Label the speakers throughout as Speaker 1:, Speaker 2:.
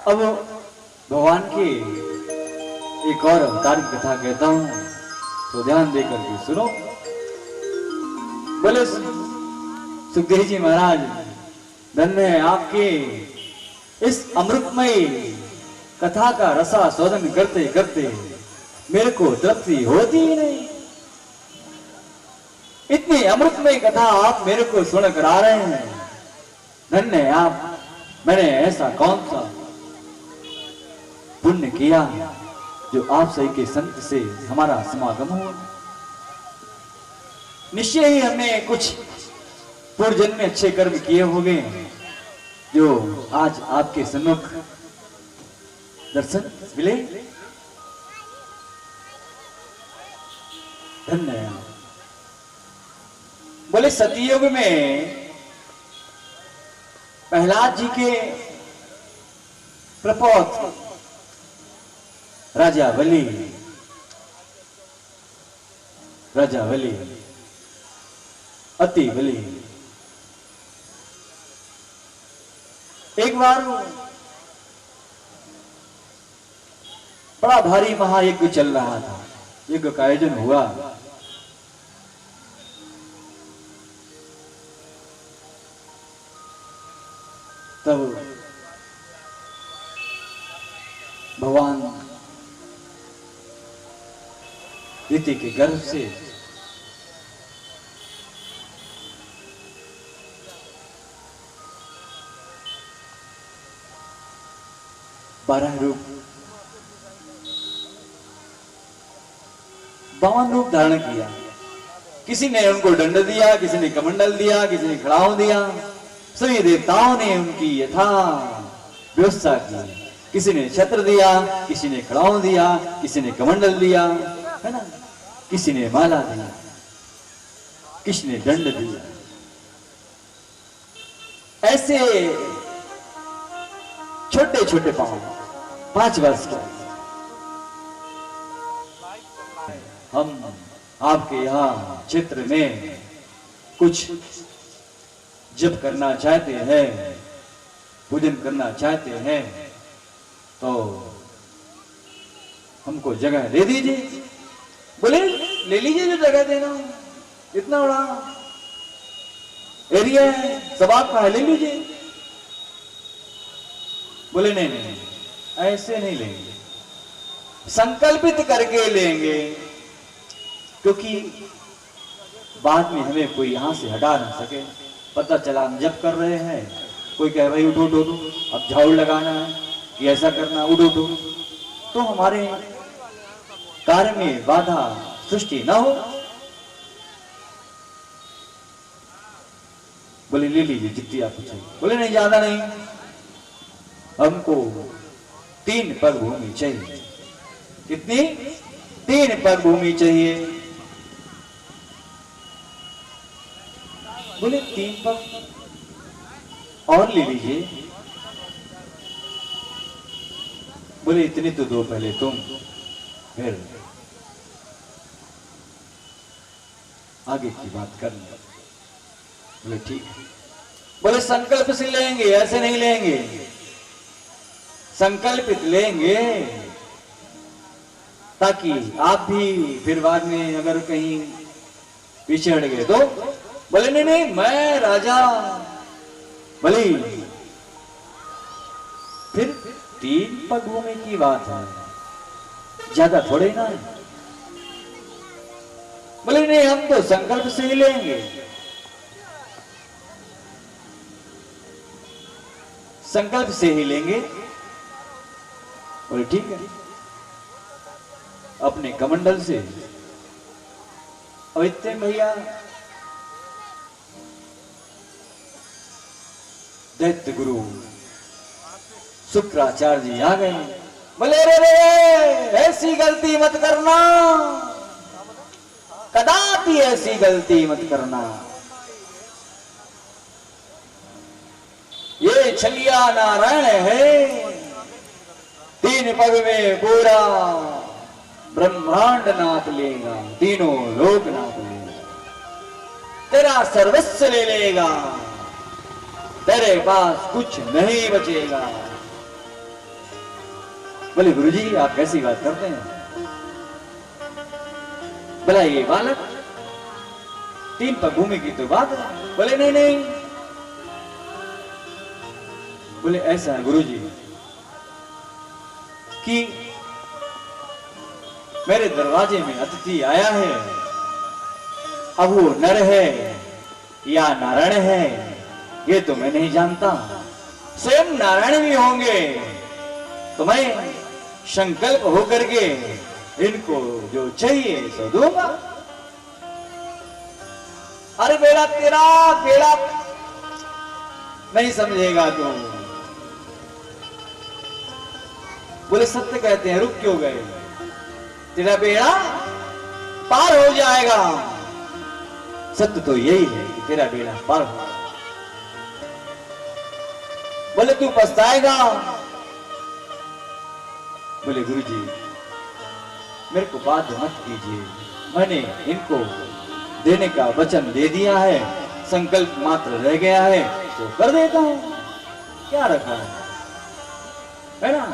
Speaker 1: अब भगवान की एक और अवतार की कथा कहता हूं, तो ध्यान देकर के सुनो। बोले सुखदेव जी महाराज, धन्य है आपके इस अमृतमयी कथा का रसा शोधन करते करते मेरे को तृप्ति होती ही नहीं। इतनी अमृतमयी कथा आप मेरे को सुन कर आ रहे हैं, धन्य है आप। मैंने ऐसा कौन सा पुण्य किया जो आप सही के संत से हमारा समागम हो। निश्चय ही हमने कुछ पूर्व जन्म में अच्छे कर्म किए होंगे जो आज आपके सम्मुख दर्शन मिले। धन्य है। बोले सतयुग में प्रहलाद जी के प्रपौत्र राजा बलि अति बलि एक बार बड़ा भारी महायज्ञ चल रहा था। यज्ञ का आयोजन हुआ। तब भगवान दिति के गर्भ से बावन रूप धारण किया। किसी ने उनको दंड दिया, किसी ने कमंडल दिया, किसी ने खड़ाऊ दिया। सभी देवताओं ने उनकी यथा व्यवस्था की। किसी ने छत्र दिया, किसी ने खड़ाऊ दिया, किसी ने कमंडल दिया, है ना, किसी ने माला दिया, किसी ने दंड दिया। ऐसे छोटे छोटे पांव 5 वर्ष के हम आपके यहाँ क्षेत्र में कुछ जप करना चाहते हैं, पूजन करना चाहते हैं, तो हमको जगह दे दीजिए। बोले ले लीजिए, जो जगह देना, इतना बड़ा एरिया है, सब आपका है, ले लीजिए। बोले नहीं नहीं, ऐसे नहीं लेंगे, संकल्पित करके लेंगे, क्योंकि बाद में हमें कोई यहां से हटा ना सके। पता चला हम जब कर रहे हैं, कोई कहे भाई उठो उठो, अब झाड़ू लगाना है कि ऐसा करना, उठो उठो, तो हमारे कार्य में बाधा सृष्टि ना हो। बोले ले लीजिए जितनी आपको चाहिए। बोले नहीं, ज्यादा नहीं, हमको 3 पग भूमि चाहिए। कितनी? 3 पग भूमि चाहिए। बोले 3 पग और ले लीजिए। बोले इतनी तो दो पहले तुम, फिर आगे की बात करना। बोले ठीक है। बोले संकल्प से लेंगे, ऐसे नहीं लेंगे, संकल्पित लेंगे, ताकि आप भी फिर बाद में अगर कहीं पीछे हट गए तो। बोले नहीं नहीं, मैं राजा बलि, फिर 3 पग भूमि की बात है, ज्यादा थोड़े ना है। बोले नहीं, हम तो संकल्प से ही लेंगे, संकल्प से ही लेंगे। बोले ठीक है। अपने कमंडल से इतने भैया दैत्य गुरु शुक्राचार्य जी आ गए। बोले रे रे, ऐसी गलती मत करना, कदापि ऐसी गलती मत करना। ये छलिया नारायण है, 3 पग में पूरा ब्रह्मांड नाप लेगा, तीनों लोक नाप लेगा, तेरा सर्वस्व ले लेगा, तेरे पास कुछ नहीं बचेगा। बोले गुरुजी आप कैसी बात करते हैं? बोला ये बालक 3 पर भूमि की तो बात है। बोले नहीं नहीं। बोले ऐसा है गुरुजी कि मेरे दरवाजे में अतिथि आया है, अब वो नर है या नारायण है ये तो मैं नहीं जानता, स्वयं नारायण भी होंगे तो मैं संकल्प होकर के इनको जो चाहिए सो दूंगा। अरे बेड़ा तेरा बेड़ा नहीं समझेगा तुम। बोले सत्य कहते हैं रुक क्यों गए? तेरा बेड़ा पार हो जाएगा। सत्य तो यही है कि तेरा बेड़ा पार हो। बोले तू पछताएगा। बोले गुरुजी मेरे को बात मत कीजिए, मैंने इनको देने का वचन दे दिया है, संकल्प मात्र रह गया है तो कर देता हूं, क्या रखा है ना?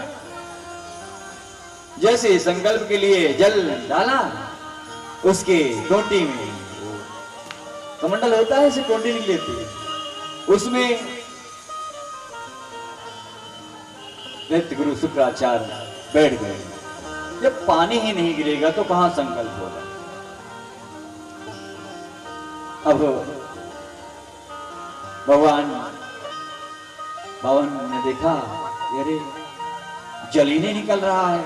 Speaker 1: जैसे संकल्प के लिए जल डाला, उसके टोटी में कमंडल होता है, इसे टोटी निकली थी, उसमें नित्य गुरु शुक्राचार्य बैठ गए। जब पानी ही नहीं गिरेगा तो कहां संकल्प होगा? अब भगवान ने देखा अरे जल ही नहीं निकल रहा है,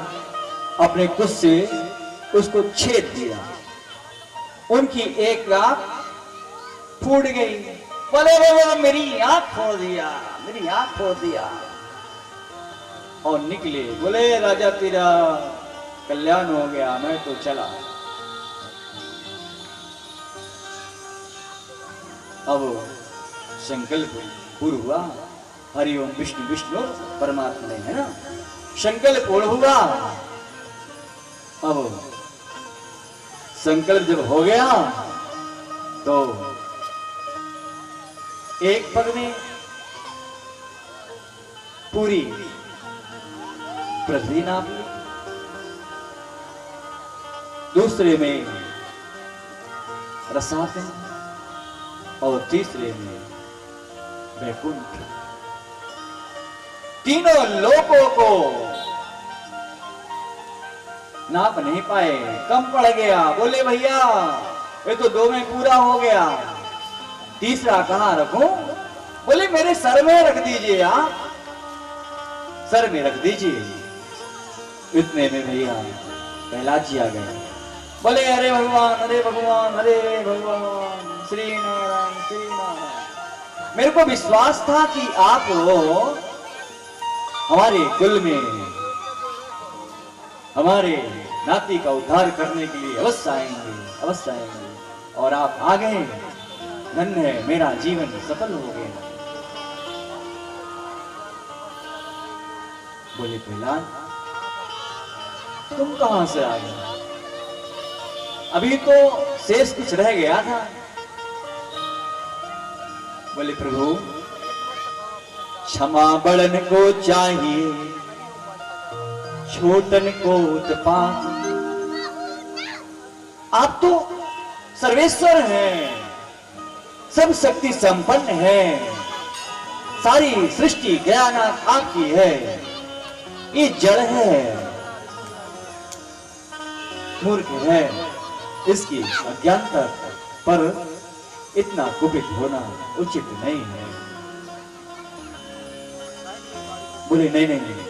Speaker 1: अपने कुछ से उसको छेद दिया, उनकी एक आंख फूट गई। बोले मेरी आंख फोड़ दिया, मेरी आंख फोड़ दिया। और निकले, बोले राजा तेरा कल्याण हो गया, मैं तो चला। अब संकल्प पूर्ण हुआ, हरिओम विष्णु विष्णु परमात्मा है ना, संकल्प पूर्ण हुआ। अब संकल्प जब हो गया तो एक पग में पूरी पृथ्वी नाप ली, दूसरे में रसातल और तीसरे में वैकुंठ। तीनों लोकों को नाप नहीं पाए, कम पड़ गया। बोले भैया ये तो 2 में पूरा हो गया, तीसरा कहां रखूं? बोले मेरे सर में रख दीजिए, आप सर में रख दीजिए। इतने में भैया प्रहलाद जी आ गए। बोले हरे भगवान हरे भगवान हरे भगवान, श्री नारायण श्री नारायण। मेरे को विश्वास था कि आप हमारे कुल में हमारे नाती का उद्धार करने के लिए अवश्य आएंगे, अवश्य आएंगे, और आप आ गए। धन्य है, मेरा जीवन सफल हो गया। बोले प्रहलाद तुम कहां से आ गए? अभी तो शेष कुछ रह गया था। बोले प्रभु क्षमा बड़न को चाहिए, छोटन को उत्पात। आप तो सर्वेश्वर हैं, सब शक्ति संपन्न है, सारी सृष्टि ज्ञानात आपकी है, ये जड़ है, मूर्ख है, इसकी अज्ञानता पर इतना कुपित होना उचित नहीं है। बोले नहीं नहीं नहीं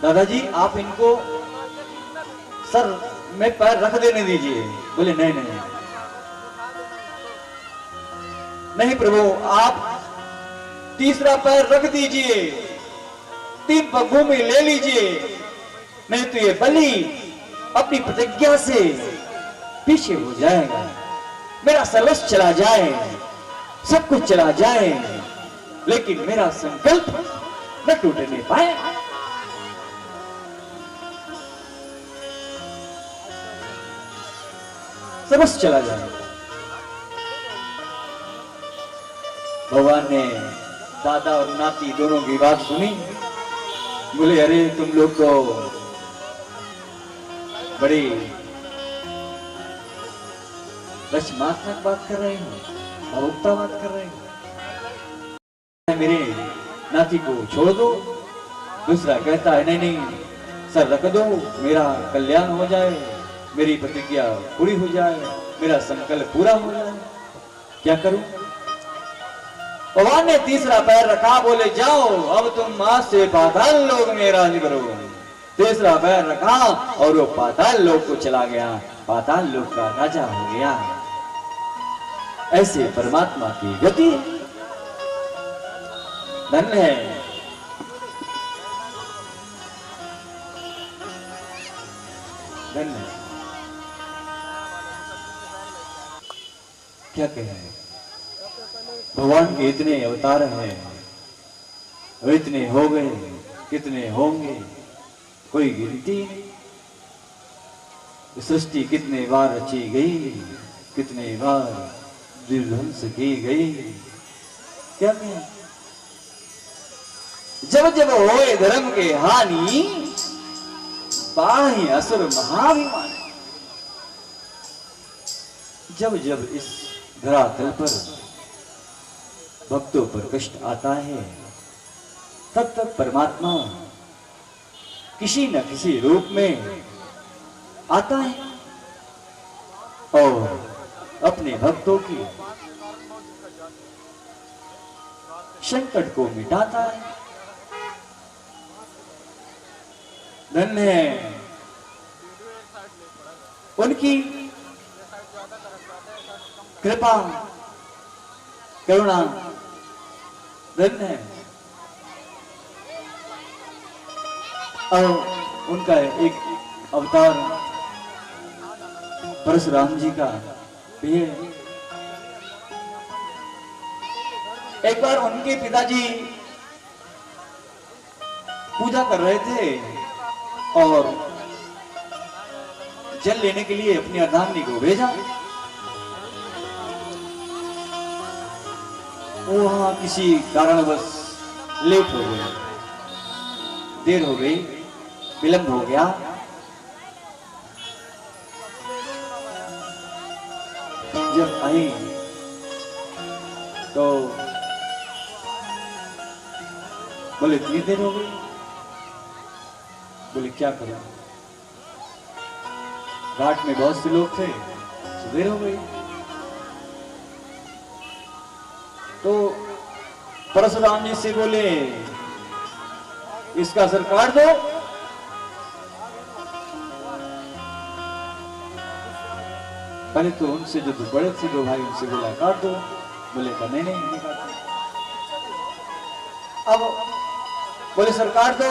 Speaker 1: दादाजी आप इनको सर में पैर रख देने दीजिए। बोले नहीं नहीं नहीं प्रभु आप तीसरा पैर रख दीजिए, 3 पग भूमि ले लीजिए, नहीं तो ये बलि अपनी प्रतिज्ञा से पीछे हो जाएगा, मेरा सर्वस्व चला जाए, सब कुछ चला जाए, लेकिन मेरा संकल्प न टूटने पाए। सर्वस्व चला जाए। भगवान ने दादा और नाती दोनों की बात सुनी। बोले अरे तुम लोग तो बड़ी रचनात्मक बात कर रहे हो, भावुकता बात कर रहे हो, मेरे नाती को छोड़ दो। दूसरा कहता है नहीं नहीं सर रख दो, मेरा कल्याण हो जाए, मेरी प्रतिज्ञा पूरी हो जाए, मेरा संकल्प पूरा हो जाए। क्या करूं? भगवान ने तीसरा पैर रखा, बोले जाओ अब तुम आज से पाताल लोक में राज करो। तीसरा पैर रखा और वो पाताल लोक को चला गया, पाताल लोक का राजा हो गया। ऐसे परमात्मा की गति धन्य है। धन्य क्या कहें, भगवान के इतने अवतार हैं, इतने हो गए, कितने होंगे, कोई गिनती नहीं। सृष्टि कितने बार रची गई, कितने बार विध्वंस की गई। क्या कहें, जब जब होए धर्म के हानि, बाहि असुर महाभिमानी। जब जब इस धरातल पर भक्तों पर कष्ट आता है, तब तक परमात्मा किसी न किसी रूप में आता है और अपने भक्तों की संकट को मिटाता है। धन्य है उनकी कृपा करुणा, धन्य है। और उनका एक अवतार परशुराम जी का भी है। एक बार उनके पिताजी पूजा कर रहे थे और जल लेने के लिए अपनी अर्धांगिनी को भेजा। वहां किसी कारणवश लेट हो गए, देर हो गई, विलंब हो गया। जब आई तो बोले इतनी देर हो गई। बोले क्या करूं, घाट में बहुत से लोग थे, देर हो गई। तो परशुराम जी से बोले इसका असर काट दो। पहले तो उनसे जो बड़े थे दो भाई, उनसे बोला काट दो। बोले का नहीं नहीं काटते। अब बोले सर काट दो।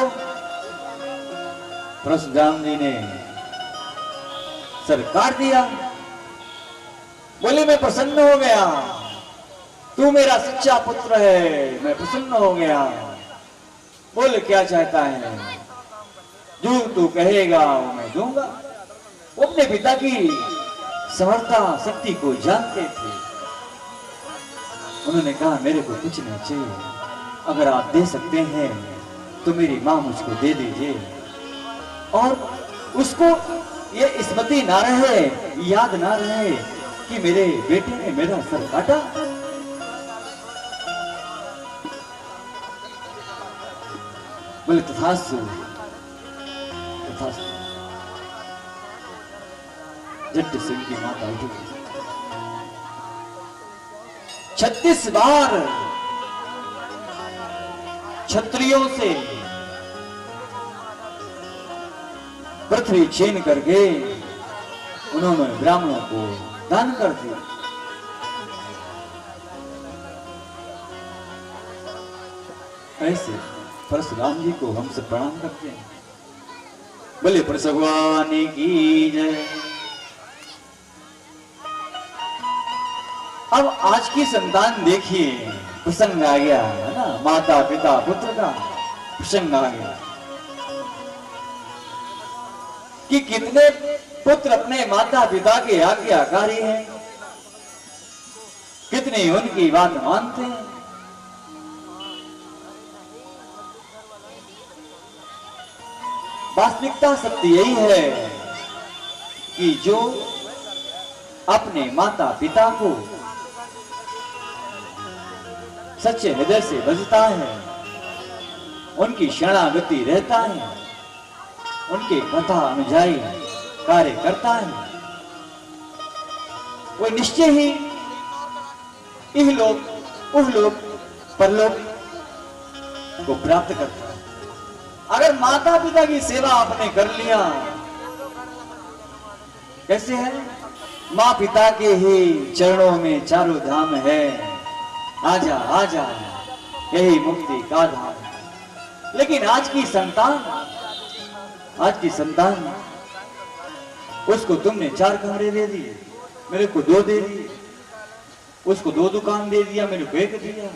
Speaker 1: परशुराम जी ने सर काट दिया। बोले मैं प्रसन्न हो गया, तू मेरा सच्चा पुत्र है, मैं प्रसन्न हो गया। बोले क्या चाहता है, जो तू कहेगा वो मैं दूंगा। वो अपने पिता की समर्था शक्ति को जानते थे। उन्होंने कहा मेरे को कुछ नहीं चाहिए, अगर आप दे सकते हैं तो मेरी मां मुझको दे दीजिए। और उसको ये स्मृति ना रहे, याद ना रहे कि मेरे बेटे ने मेरा सर काटा। बोले तथास्तु तथास्तु। जट्ट सिंह की माता उठी, 36 बार क्षत्रियों से पृथ्वी छीन करके उन्होंने ब्राह्मणों को दान कर दिया। ऐसे परशुराम जी को हम सब प्रणाम करते हैं। बोले भगवान की जय। अब आज की संतान देखिए, प्रसंग आ गया है ना, माता पिता पुत्र का प्रसंग आ गया कि कितने पुत्र अपने माता पिता के आज्ञाकारी हैं, कितने उनकी बात मानते हैं। वास्तविकता सत्य यही है कि जो अपने माता पिता को सच्चे हृदय से भजता है, उनकी शरणागति रहता है, उनके कथा अनुजाई कार्य करता है, वो निश्चय ही इहलोक उहलोक परलोक को प्राप्त करता है। अगर माता पिता की सेवा आपने कर लिया, कैसे है? माँ पिता के ही चरणों में चारों धाम है, आजा आजा यही मुक्ति का धाम है। लेकिन आज की संतान उसको तुमने 4 कमरे दे दिए, मेरे को 2 दे दिए, उसको 2 दुकान दे दिया, मेरे को 1 दिया।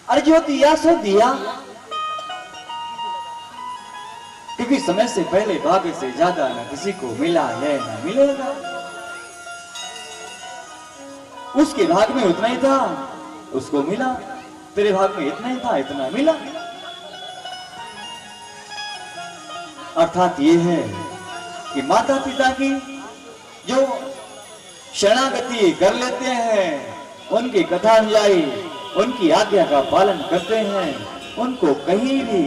Speaker 1: अरे जो दिया सो दिया, क्योंकि समय से पहले भाग्य से ज्यादा न किसी को मिला है न मिलेगा। उसके भाग में उतना ही था, उसको मिला, तेरे भाग में इतना ही था, इतना मिला। अर्थात ये है कि माता पिता की जो शरणागति कर लेते हैं, उनकी कथा अनुयायी, उनकी आज्ञा का पालन करते हैं, उनको कहीं भी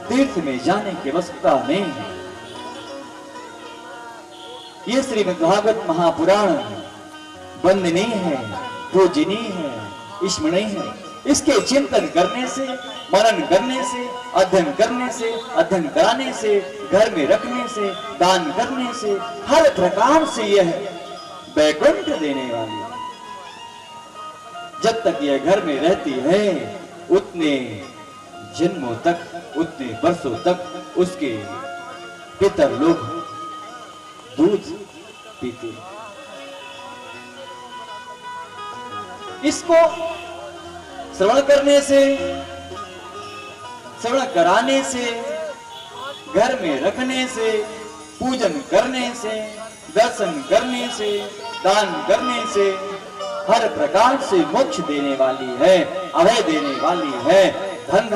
Speaker 1: तीर्थ में जाने की आवश्यकता नहीं है। ये श्रीमद् भागवत महापुराण वंदनीय है, पूजनीय है, स्मरणीय है। इसके चिंतन करने से, मनन करने से, अध्ययन करने से, अध्ययन कराने से, घर में रखने से, दान करने से, हर प्रकार से यह वैकुंठ देने वाली है। जब तक यह घर में रहती है, उतने जन्मों तक, उतने वर्षों तक उसके पितर लोग दूध पीते। इसको श्रवण करने से, श्रवण कराने से, घर में रखने से, पूजन करने से, दर्शन करने से, दान करने से हर प्रकार से मोक्ष देने वाली है, अभय देने वाली है। धन